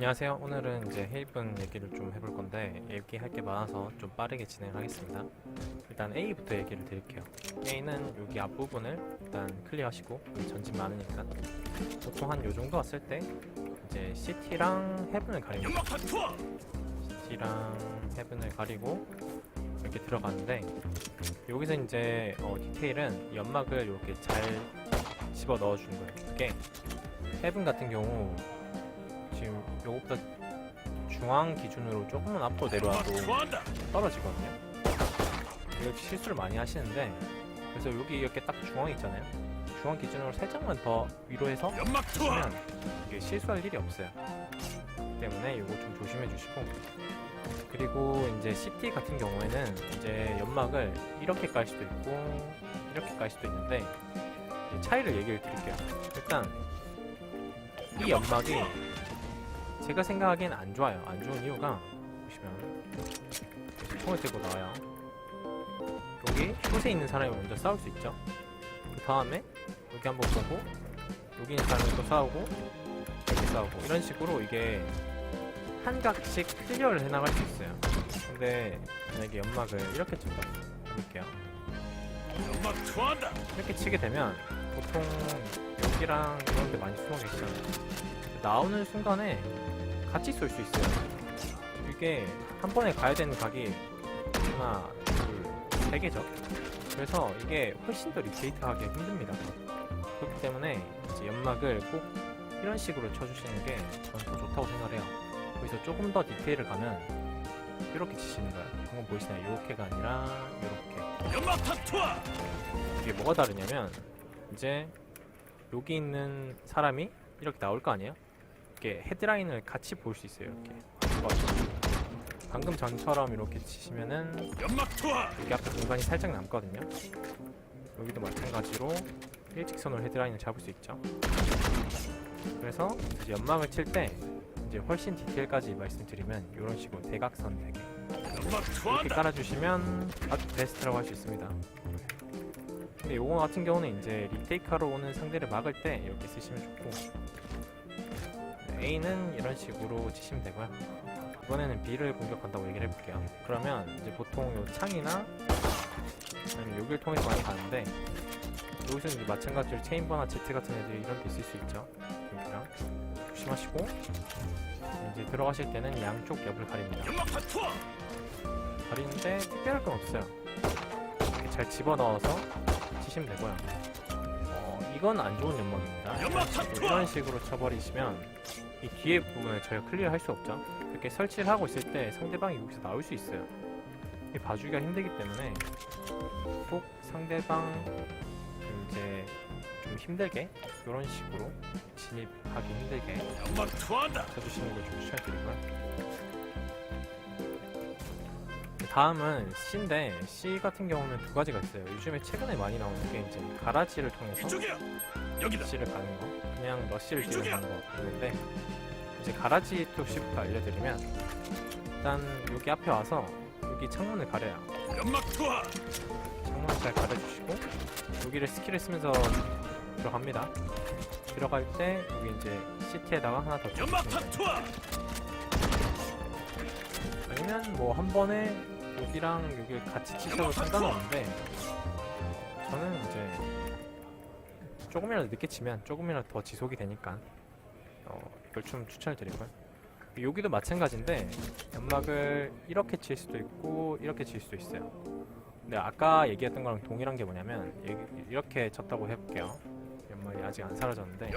안녕하세요. 오늘은 이제 헤이븐 얘기를 좀 해볼 건데 얘기할 게 많아서 좀 빠르게 진행하겠습니다. 일단 A부터 얘기를 드릴게요. A는 여기 앞부분을 일단 클리어하시고 전진 많으니까 보통 한 요 정도 왔을 때 이제 CT랑 헤븐을 가립니다. CT랑 헤븐을 가리고 이렇게 들어가는데 여기서 이제 디테일은 연막을 이렇게 잘 집어 넣어주는 거예요. 이게 헤븐 같은 경우 지금 요거보다 중앙 기준으로 조금만 앞으로 내려와도 떨어지거든요. 이렇게 실수를 많이 하시는데 그래서 여기 이렇게 딱 중앙 있잖아요. 중앙 기준으로 살짝만 더 위로 해서 하시면 이게 실수할 일이 없어요. 때문에 이거 좀 조심해 주시고, 그리고 이제 CT 같은 경우에는 이제 연막을 이렇게 깔 수도 있고 이렇게 깔 수도 있는데 차이를 얘기를 드릴게요. 일단 이 연막이 제가 생각하기엔 안 좋아요. 안 좋은 이유가 보시면 총을 들고 나와요. 여기 숏에 있는 사람이 먼저 싸울 수 있죠. 그 다음에 여기 한번 보고 여기 있는 사람이 또 싸우고 이렇게 싸우고 이런 식으로 이게 한 각씩 클리어를 해나갈 수 있어요. 근데 만약에 연막을 이렇게 쳤다 해볼게요. 이렇게 치게 되면 보통 여기랑 이런 데 많이 숨어 계시잖아요. 나오는 순간에 같이 쏠 수 있어요. 이게 한 번에 가야 되는 각이 하나, 둘, 세 개죠. 그래서 이게 훨씬 더 리테이트하기 힘듭니다. 그렇기 때문에 이제 연막을 꼭 이런 식으로 쳐주시는 게 저는 더 좋다고 생각을 해요. 거기서 조금 더 디테일을 가면 이렇게 치시는 거예요. 방금 보이시나요? 이렇게가 아니라 이렇게. 이게 뭐가 다르냐면 이제 여기 있는 사람이 이렇게 나올 거 아니에요? 이렇게 헤드라인을 같이 볼 수 있어요. 이렇게 방금 전처럼 이렇게 치시면은 여기 앞에 공간이 살짝 남거든요. 여기도 마찬가지로 일직선으로 헤드라인을 잡을 수 있죠. 그래서 이제 연막을 칠 때 이제 훨씬 디테일까지 말씀드리면 이런 식으로 대각선 되게 이렇게 깔아주시면 아주 베스트라고 할 수 있습니다. 근데 요거 같은 경우는 이제 리테이크하러 오는 상대를 막을 때 이렇게 쓰시면 좋고, A는 이런 식으로 치시면 되고요. 이번에는 B를 공격한다고 얘기를 해볼게요. 그러면 이제 보통 요 창이나 아니면 여기를 통해서 많이 가는데 여기서 이제 마찬가지로 체인버나 Z 같은 애들이 이런 데 있을 수 있죠. 여기랑 조심하시고 이제 들어가실 때는 양쪽 옆을 가립니다. 가리는데 특별할 건 없어요. 이렇게 잘 집어넣어서 치시면 되고요. 이건 안 좋은 연막입니다. 이런 식으로 쳐버리시면 이 뒤에 부분을 저희가 클리어 할 수 없죠. 이렇게 설치를 하고 있을 때 상대방이 여기서 나올 수 있어요. 이게 봐주기가 힘들기 때문에 꼭 상대방 이제 좀 힘들게 이런 식으로 진입하기 힘들게 쳐주시는 걸 좀 추천드리고요. 다음은 C인데 C 같은 경우는 두 가지가 있어요. 요즘에 최근에 많이 나오는 게 이제 가라지를 통해서 C를 가는 거, 그냥 러쉬를 지르는 거 있는데, 이제 가라지 쪽 C부터 알려드리면 일단 여기 앞에 와서 여기 창문을 가려요. 창문을 잘 가려주시고 여기를 스킬을 쓰면서 들어갑니다. 들어갈 때 여기 이제 CT에다가 하나 더 쳐주시면 돼요. 아니면 뭐 한 번에 여기랑 여기를 같이 치셔도 상관없는데 저는 이제 조금이라도 늦게 치면 조금이라도 더 지속이 되니까 이걸 좀 추천을 드리고요. 여기도 마찬가지인데 연막을 이렇게 칠 수도 있고 이렇게 칠 수도 있어요. 근데 아까 얘기했던 거랑 동일한 게 뭐냐면 이렇게 쳤다고 해볼게요. 연막이 아직 안 사라졌는데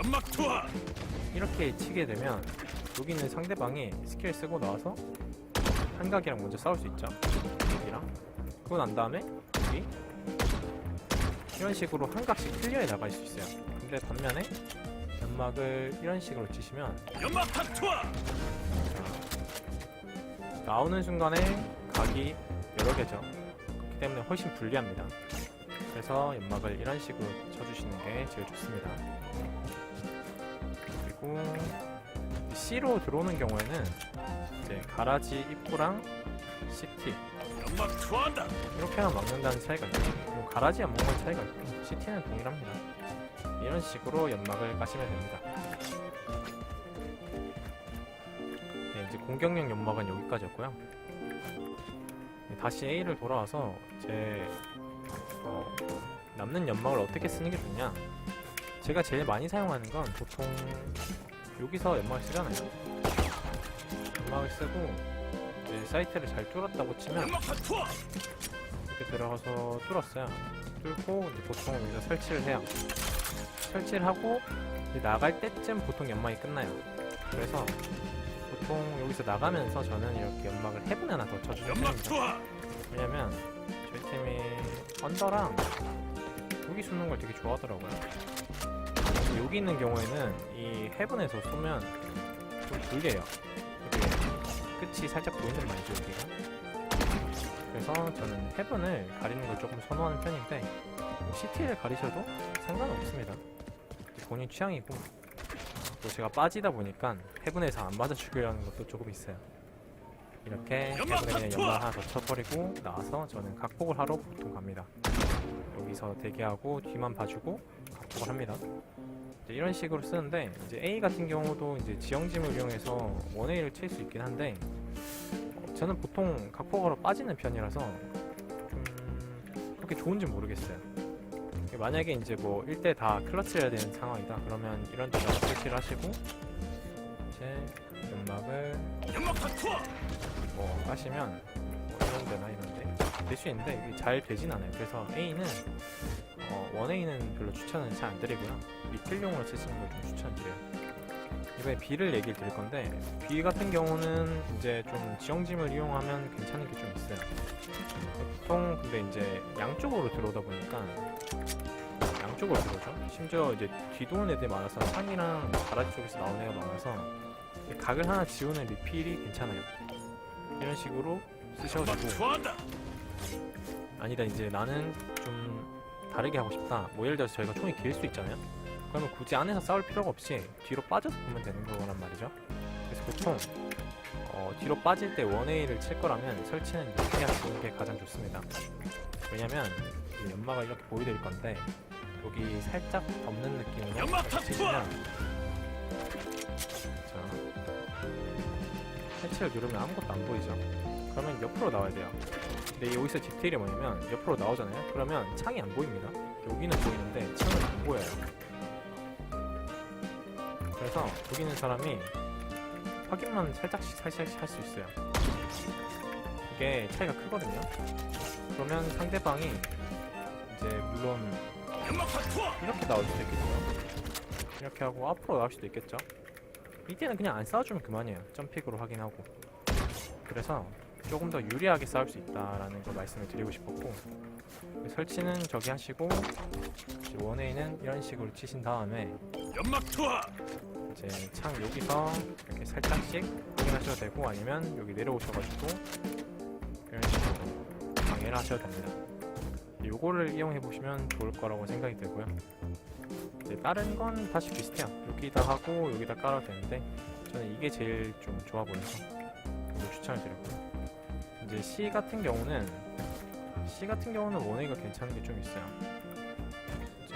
이렇게 치게 되면 여기 있는 상대방이 스킬 쓰고 나와서 한각이랑 먼저 싸울 수 있죠. 여기랑 그거 난 다음에 여기 이런 식으로 한각씩 클리어해 나갈 수 있어요. 근데 반면에 연막을 이런 식으로 치시면 나오는 순간에 각이 여러 개죠. 그렇기 때문에 훨씬 불리합니다. 그래서 연막을 이런 식으로 쳐주시는 게 제일 좋습니다. 그리고 C로 들어오는 경우에는 이제 가라지 입구랑 CT 이렇게만 막는다는 차이가 있고, 그리고 가라지만 먹는 차이가 있고 CT는 동일합니다. 이런 식으로 연막을 까시면 됩니다. 공격용 연막은 여기까지였고요. 다시 A를 돌아와서 제 남는 연막을 어떻게 쓰는 게 좋냐. 제가 제일 많이 사용하는 건 보통 여기서 연막을 쓰잖아요. 연막을 쓰고 이제 사이트를 잘 뚫었다고 치면 이렇게 들어가서 뚫었어요. 뚫고 이제 보통 여기서 설치를 해요. 설치를 하고 이제 나갈 때쯤 보통 연막이 끝나요. 그래서 보통 여기서 나가면서 저는 이렇게 연막을 해븐 하나 더 쳐주는 편입니다. 왜냐면 저희 팀이 언더랑 여기 쏘는 걸 되게 좋아하더라고요. 여기 있는 경우에는 이 헤븐에서 쏘면 좀 불리해요. 이게 끝이 살짝 보이는 말이죠, 여기가. 그래서 저는 헤븐을 가리는 걸 조금 선호하는 편인데 CT를 가리셔도 상관은 없습니다. 본인 취향이고, 또 제가 빠지다 보니까 헤븐에서 안 맞아 죽으려는 것도 조금 있어요. 이렇게 헤븐에 그냥 연막 하나 더 쳐버리고 나와서 저는 각폭을 하러 보통 갑니다. 여기서 대기하고 뒤만 봐주고 각폭을 합니다. 이제 이런 식으로 쓰는데, 이제 A 같은 경우도 이제 지형짐을 이용해서 1A를 칠 수 있긴 한데 저는 보통 각폭으로 빠지는 편이라서 그렇게 좋은지 모르겠어요. 만약에 이제 뭐 1대 다 클러치를 해야 되는 상황이다 그러면 이런 데다가 설치를 하시고 이제 연막을 뭐 하시면 뭐 이런 데나 이런 데 될 수 있는데 이게 잘 되진 않아요. 그래서 A는 1A는 별로 추천은 잘 안 드리고요. 리필용으로 쓰시는 걸 좀 추천드려요. 이번에 B를 얘기를 드릴 건데, B 같은 경우는 이제 좀 지형짐을 이용하면 괜찮은 게 좀 있어요. 보통 근데 이제 양쪽으로 들어오다 보니까 양쪽으로 들어오죠. 심지어 이제 뒤도는 애들이 많아서 창이랑 가라지 쪽에서 나오는 애가 많아서 각을 하나 지우는 리필이 괜찮아요. 이런 식으로 쓰셔도 되고, 아니다 이제 나는 좀 다르게 하고 싶다, 뭐 예를 들어서 저희가 총이 길 수 있잖아요. 그러면 굳이 안에서 싸울 필요가 없이 뒤로 빠져서 보면 되는 거란 말이죠. 그래서 보통 뒤로 빠질 때 1A를 칠 거라면 설치는 이렇게 하시는 게 가장 좋습니다. 왜냐면 연막을 이렇게 보여드릴 건데 여기 살짝 덮는 느낌으로 치시면, 자, 해치를 누르면 아무것도 안 보이죠. 그러면 옆으로 나와야 돼요. 근데 여기서 디테일이 뭐냐면 옆으로 나오잖아요. 그러면 창이 안 보입니다. 여기는 보이는데 창은 안 보여요. 그래서 여기 있는 사람이 확인만 살짝씩 할 수 있어요. 이게 차이가 크거든요. 그러면 상대방이 이제 물론 이렇게 나올 수도 있겠죠. 이렇게 하고 앞으로 나올 수도 있겠죠. 이때는 그냥 안 싸워주면 그만이에요. 점픽으로 확인하고. 그래서 조금 더 유리하게 싸울 수 있다라는 걸 말씀을 드리고 싶었고, 설치는 저기 하시고 이제 1A는 이런 식으로 치신 다음에 이제 창 여기서 이렇게 살짝씩 확인하셔도 되고, 아니면 여기 내려오셔가지고 이런 식으로 방해를 하셔도 됩니다. 요거를 이용해 보시면 좋을 거라고 생각이 들고요. 이제 다른 건 다시 비슷해요. 여기다 하고 여기다 깔아도 되는데 저는 이게 제일 좀 좋아 보여서 이거 추천을 드렸고요. 이제 C 같은 경우는 1A가 괜찮은 게 좀 있어요. 이제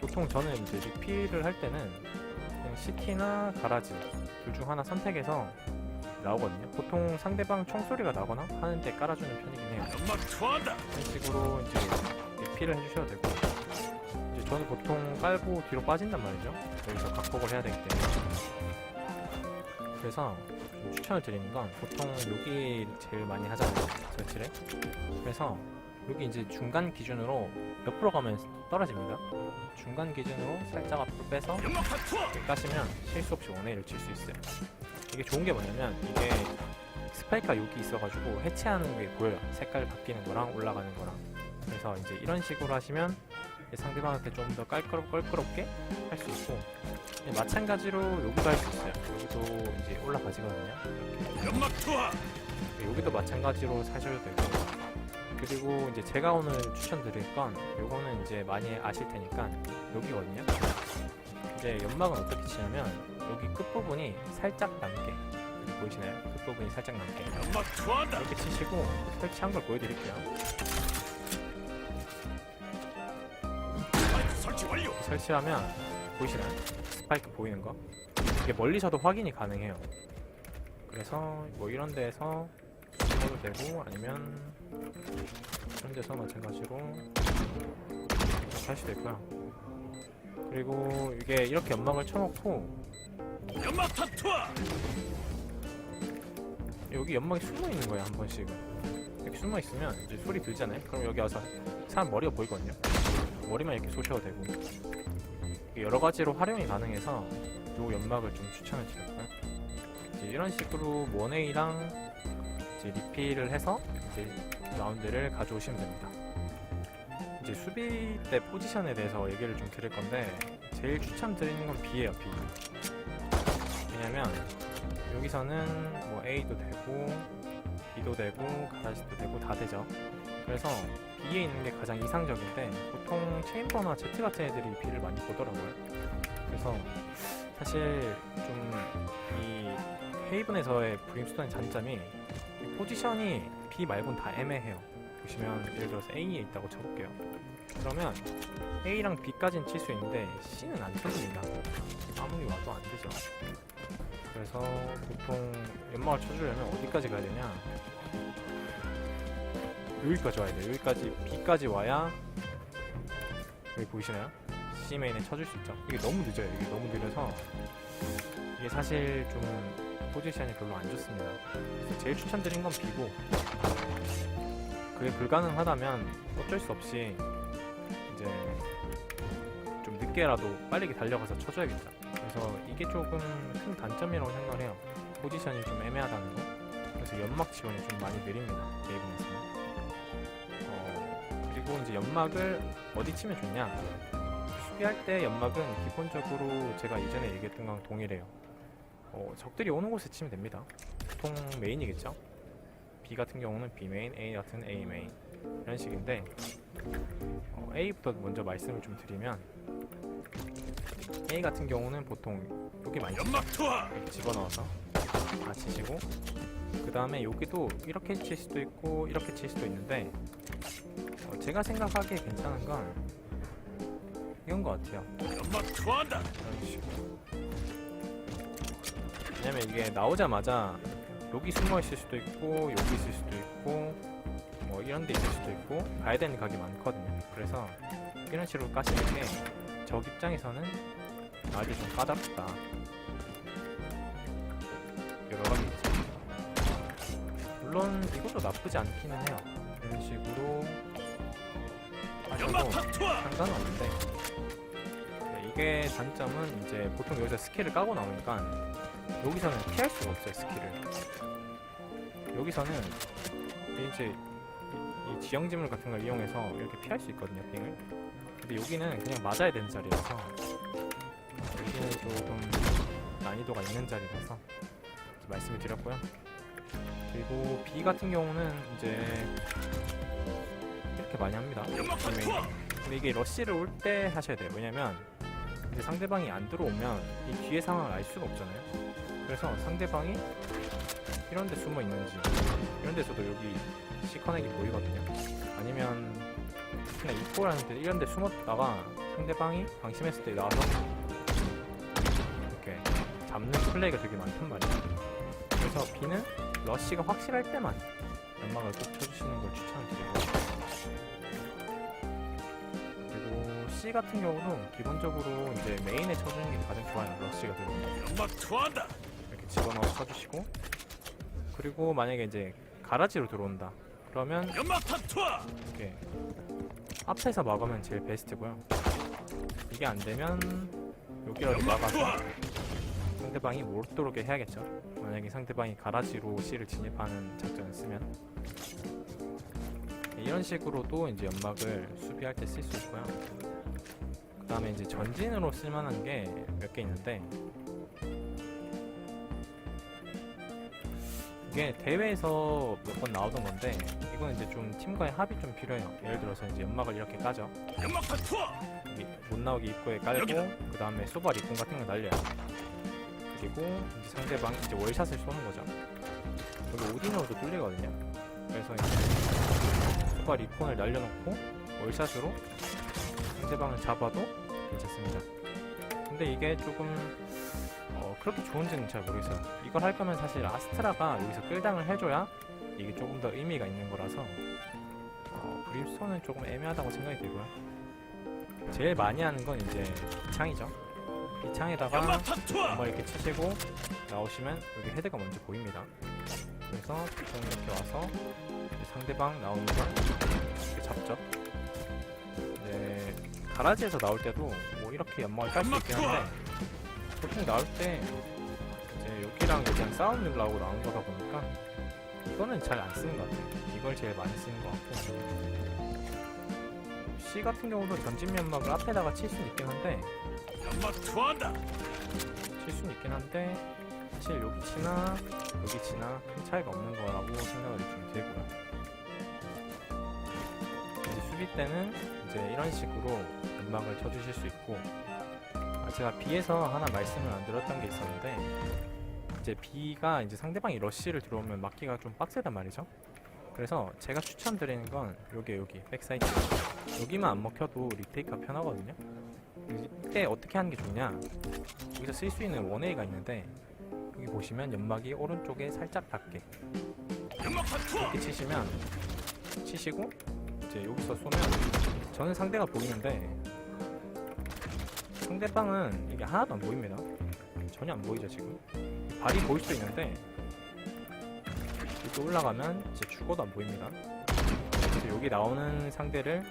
보통 저는 이제 리필을 할 때는 그냥 CT나 가라지 둘 중 하나 선택해서 나오거든요. 보통 상대방 총소리가 나거나 하는 데 깔아주는 편이긴 해요. 이런 식으로 이제 리필을 해주셔도 되고, 이제 저는 보통 깔고 뒤로 빠진단 말이죠. 여기서 각폭을 해야 되기 때문에. 그래서 좀 추천을 드리는 건 보통 여기 제일 많이 하잖아요, 설치를. 그래서 여기 이제 중간 기준으로 옆으로 가면 떨어집니다. 중간 기준으로 살짝 앞으로 빼서 이렇게 까시면 실수 없이 1A를 칠 수 있어요. 이게 좋은 게 뭐냐면 이게 스파이크가 여기 있어가지고 해체하는 게 보여요. 색깔 바뀌는 거랑 올라가는 거랑. 그래서 이제 이런 식으로 하시면 상대방한테 좀 더 껄끄럽게 할 수 있고, 마찬가지로 여기도 할 수 있어요. 여기도 이제 올라가지거든요. 이렇게. 여기도 마찬가지로 사셔도 되고, 그리고 이제 제가 오늘 추천드릴 건 요거는 이제 많이 아실 테니까 여기거든요. 이제 연막은 어떻게 치냐면 여기 끝부분이 살짝 남게, 여기 보이시나요? 끝부분이 살짝 남게 이렇게 치시고 설치한 걸 보여드릴게요. 설치하면 보이시나요? 스파이크 보이는 거? 이게 멀리서도 확인이 가능해요. 그래서 뭐 이런 데에서 해도 되고 아니면 이런 데서 마찬가지로 이렇게 할 수도 있고요. 그리고 이게 이렇게 연막을 쳐놓고 연막탄 투하. 여기 연막이 숨어 있는 거예요. 한 번씩은 이렇게 숨어 있으면 이제 소리 들잖아요. 그럼 여기 와서 사람 머리가 보이거든요. 머리만 이렇게 쏘셔도 되고 여러 가지로 활용이 가능해서 이 연막을 좀 추천을 드렸고요. 이제 이런 식으로 원웨이랑 이제 리필을 해서 이제 라운드를 가져오시면 됩니다. 이제 수비 때 포지션에 대해서 얘기를 좀 드릴 건데 제일 추천드리는 건 B예요. B. 왜냐면 여기서는 뭐 A도 되고 B도 되고 가라지도 되고 다 되죠. 그래서 B에 있는 게 가장 이상적인데 보통 체인버나 Z 같은 애들이 B를 많이 보더라고요. 그래서 사실 좀 이 헤이븐에서의 브림스톤의 장점이 이 포지션이 B 말고는 다 애매해요. 보시면 예를 들어서 A에 있다고 쳐볼게요. 그러면 A랑 B까지는 칠 수 있는데 C는 안 쳐집니다. 아무리 와도 안 되죠. 그래서 보통 연막을 쳐주려면 어디까지 가야 되냐? 여기까지 와야 돼요. 여기까지 B까지 와야 여기 보이시나요? C 메인에 쳐줄 수 있죠. 이게 너무 늦어요. 이게 너무 느려서 이게 사실 좀 포지션이 별로 안 좋습니다. 그래서 제일 추천드린 건 B고 그게 불가능하다면 어쩔 수 없이 이제 좀 늦게라도 빠르게 달려가서 쳐줘야겠죠. 그래서 이게 조금 큰 단점이라고 생각을 해요. 포지션이 좀 애매하다는 거. 그래서 연막 지원이 좀 많이 느립니다. 게임에서는. 그리고 이제 연막을 어디 치면 좋냐? 수비할 때 연막은 기본적으로 제가 이전에 얘기했던 거랑 동일해요. 적들이 오는 곳에 치면 됩니다. 보통 메인이겠죠? B 같은 경우는 B 메인, A 같은 A 메인 이런 식인데 A부터 먼저 말씀을 좀 드리면 A 같은 경우는 보통 여기 많이 이렇게 집어넣어서 다 치시고 그 다음에 여기도 이렇게 칠 수도 있고 이렇게 칠 수도 있는데 제가 생각하기에 괜찮은 건 이건 것 같아요. 연막 투하한다. 이런 식으로. 왜냐면 이게 나오자마자 여기 숨어 있을 수도 있고 여기 있을 수도 있고 뭐 이런 데 있을 수도 있고 가야 되는 각이 많거든요. 그래서 이런 식으로 까시는 게 적 입장에서는 아주 좀 까다롭다. 여러 가지 있죠. 물론 이것도 나쁘지 않기는 해요. 이런 식으로 하셔도 상관은 없는데 이게 단점은 이제 보통 여기서 스킬을 까고 나오니까 여기서는 피할 수가 없어요. 스킬을 여기서는 이제 이 지형지물 같은 걸 이용해서 이렇게 피할 수 있거든요. 빙을. 근데 여기는 그냥 맞아야 되는 자리라서 여기는 조금 난이도가 있는 자리라서 말씀을 드렸고요. 그리고 B 같은 경우는 이제 이렇게 많이 합니다. 근데 이게 러쉬를 올 때 하셔야 돼요. 왜냐면 이제 상대방이 안 들어오면 이 뒤의 상황을 알 수가 없잖아요. 그래서 상대방이 이런 데 숨어 있는지 이런 데서도 여기 C 커넥이 보이거든요. 아니면 그냥 입고라는 데 이런 데 숨었다가 상대방이 방심했을 때 나와서 이렇게 잡는 플레이가 되게 많단 말이에요. 그래서 B는 러쉬가 확실할 때만 연막을 꼭 쳐주시는 걸 추천을 드려요. 그리고 C 같은 경우는 기본적으로 이제 메인에 쳐주는 게 가장 좋아요. 러쉬가 들어오면 연막 투하한다. 이렇게 집어넣어 쳐주시고 그리고 만약에 이제 가라지로 들어온다 그러면 연막탄 투하. 이렇게 앞에서 막으면 제일 베스트고요. 이게 안 되면 여기라도 막아서 상대방이 못 들어오게 해야겠죠. 만약에 상대방이 가라지로 C를 진입하는 작전을 쓰면 이런 식으로도 이제 연막을 수비할 때 쓸 수 있고요. 그 다음에 이제 전진으로 쓸만한 게 몇 개 있는데 이게 대회에서 몇 번 나오던 건데 이건 이제 좀 팀과의 합이 좀 필요해요. 예를 들어서 이제 연막을 이렇게 까죠. 연막탄 투하. 못 나오게 입구에 깔고 그 다음에 소발 입구 같은 걸 날려요. 그리고 이제 상대방이 이제 월샷을 쏘는 거죠. 여기 오디너도 뚫리거든요. 그래서 이제 소발 입콘을 날려놓고 월샷으로 상대방을 잡아도 괜찮습니다. 근데 이게 조금 그렇게 좋은지는 잘 모르겠어요. 이걸 할 거면 사실 아스트라가 여기서 끌당을 해줘야 이게 조금 더 의미가 있는 거라서 브림스톤은 조금 애매하다고 생각이 들고요. 제일 많이 하는 건 이제 비창이죠. 비창에다가 연막탄 투하. 한번 이렇게 치시고 나오시면 여기 헤드가 먼저 보입니다. 그래서 보통 이렇게 와서 이제 상대방 나오는 걸 이렇게 잡죠. 이제 가라지에서 나올 때도 뭐 이렇게 연막을 깔 수 있긴 한데 보통 나올 때 이제 여기랑 여기랑 싸우려고 나온 거다 보니까 이거는 잘 안 쓰는 것 같아요. 이걸 제일 많이 쓰는 것 같고 C 같은 경우도 전진 연막을 앞에다가 칠 수는 있긴 한데 연막 투하한다. 칠 수는 있긴 한데 사실 여기 치나 여기 치나 큰 차이가 없는 거라고 생각이 좀 들고요. 이제 수비 때는 이제 이런 식으로 연막을 쳐주실 수 있고 제가 B에서 하나 말씀을 안 드렸던 게 있었는데 이제 B가 이제 상대방이 러쉬를 들어오면 막기가 좀 빡세단 말이죠. 그래서 제가 추천드리는 건 여기 백사이드 여기만 안 먹혀도 리테이크가 편하거든요. 이때 어떻게 하는 게 좋냐, 여기서 쓸 수 있는 원웨이가 있는데 여기 보시면 연막이 오른쪽에 살짝 닿게 연막탄 투하. 이렇게 치시고 이제 여기서 쏘면 저는 상대가 보이는데 상대방은 이게 하나도 안 보입니다. 전혀 안 보이죠. 지금 발이 보일 수도 있는데 이렇게 올라가면 이제 죽어도 안 보입니다. 그래서 여기 나오는 상대를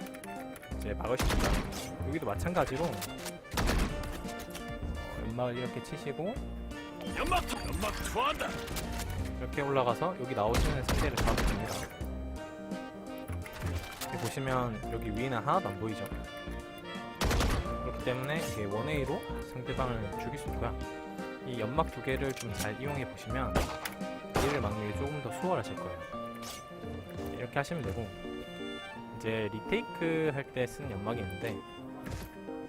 이제 막을 수 있다. 여기도 마찬가지로 연막을 이렇게 치시고 연막 투하한다. 이렇게 올라가서 여기 나오시는 상대를 잡으면 됩니다. 여기 보시면 여기 위에는 하나도 안 보이죠. 그렇기 때문에 이게 원웨이로 상대방을 죽일 수 있고요. 이 연막 두 개를 좀 잘 이용해 보시면 이를 막는 게 조금 더 수월하실 거예요. 이렇게 하시면 되고 이제 리테이크 할 때 쓰는 연막이 있는데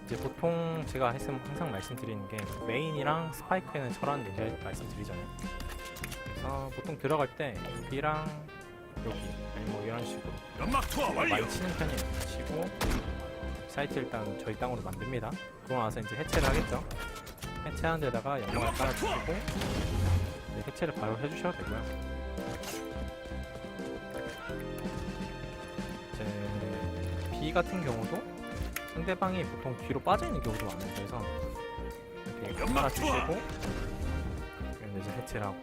이제 보통 제가 항상 말씀드리는 게 메인이랑 스파이크에는 철하는 게 말씀드리잖아요. 그래서 보통 들어갈 때 여기랑 여기 아니 뭐 이런 식으로 연막 투하 완료. 많이 치는 편이에요. 치고 사이트 일단 저희 땅으로 만듭니다. 그러고 나서 이제 해체를 하겠죠. 해체하는 데다가 연막을 깔아주시고 이제 해체를 바로 해주셔도 되고요. 이제 B 같은 경우도 상대방이 보통 뒤로 빠져있는 경우도 많아요. 그래서 이렇게 깔아주시고 이제 해체를 하고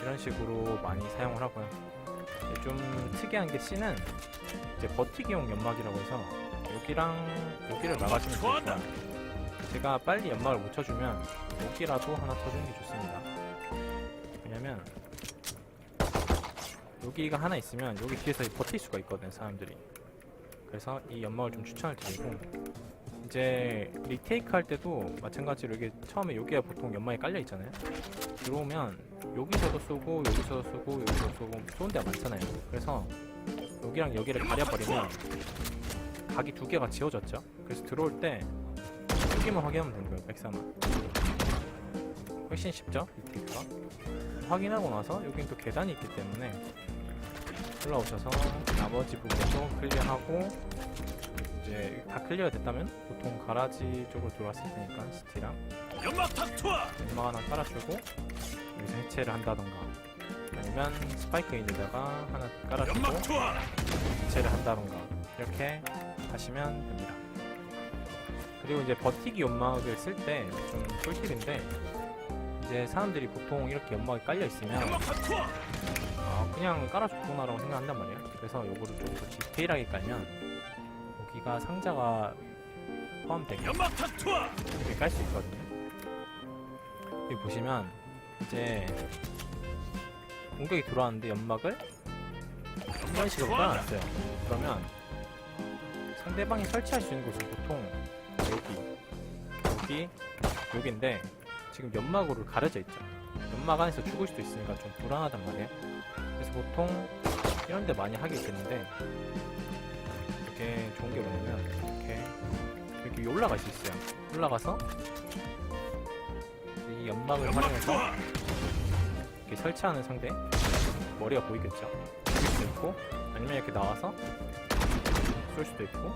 이런 식으로 많이 사용을 하고요. 좀 특이한 게 C는 이제 버티기용 연막이라고 해서 여기를 막아주면 좋고요. 제가 빨리 연막을 못 쳐주면 여기라도 하나 쳐주는 게 좋습니다. 왜냐면 여기가 하나 있으면 여기 뒤에서 버틸 수가 있거든요, 사람들이. 그래서 이 연막을 좀 추천을 드리고 이제 리테이크 할 때도 마찬가지로 이게 처음에 여기가 보통 연막이 깔려 있잖아요. 들어오면 여기서도 쏘고 여기서도 쏘고 여기서도 쏘고 쏘는 데가 많잖아요. 그래서 여기랑 여기를 가려버리면 각이 두 개가 지워졌죠. 그래서 들어올 때 여기만 확인하면 되는 거예요. 백사만 훨씬 쉽죠, 리테이크가. 확인하고 나서 여긴 또 계단이 있기 때문에 올라오셔서 나머지 부분도 클리어하고 이제 다 클리어 됐다면 보통 가라지 쪽으로 들어왔을 테니까 스티랑 연막탄 투하. 연막 하나 깔아주고 여기서 해체를 한다던가 아니면 스파이크 인에다가 하나 깔아주고 연막 투하. 해체를 한다던가 이렇게 하시면 됩니다. 그리고 이제 버티기 연막을 쓸 때 좀 꿀팁인데 이제 사람들이 보통 이렇게 연막이 깔려 있으면 연막탄 투하. 그냥 깔아줬구나라고 생각한단 말이에요. 그래서 요거를 좀 더 디테일하게 깔면 여기가 상자가 포함되게 연막탄 투하. 이렇게 깔 수 있거든요. 여기 보시면 이제 공격이 들어왔는데 연막을 이런 식으로 깔아놨어요. 그러면 상대방이 설치할 수 있는 곳은 보통 여기인데 지금 연막으로 가려져 있죠. 연막 안에서 죽을 수도 있으니까 좀 불안하단 말이에요. 그래서 보통 이런 데 많이 하게 되는데 이렇게 좋은 게 뭐냐면 이렇게 올라갈 수 있어요. 올라가서 이 연막을 활용해서 이렇게 설치하는 상대 머리가 보이겠죠. 죽일 수도 있고 아니면 이렇게 나와서 쏠 수도 있고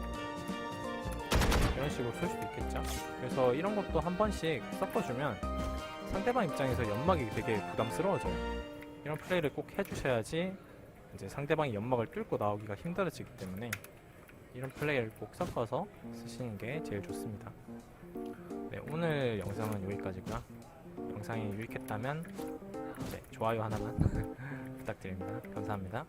이런 식으로 쏠 수도 있겠죠. 그래서 이런 것도 한 번씩 섞어주면 상대방 입장에서 연막이 되게 부담스러워져요. 이런 플레이를 꼭 해주셔야지 이제 상대방이 연막을 뚫고 나오기가 힘들어지기 때문에 이런 플레이를 꼭 섞어서 쓰시는 게 제일 좋습니다. 네, 오늘 영상은 여기까지고요. 영상이 유익했다면 좋아요 하나만 부탁드립니다. 감사합니다.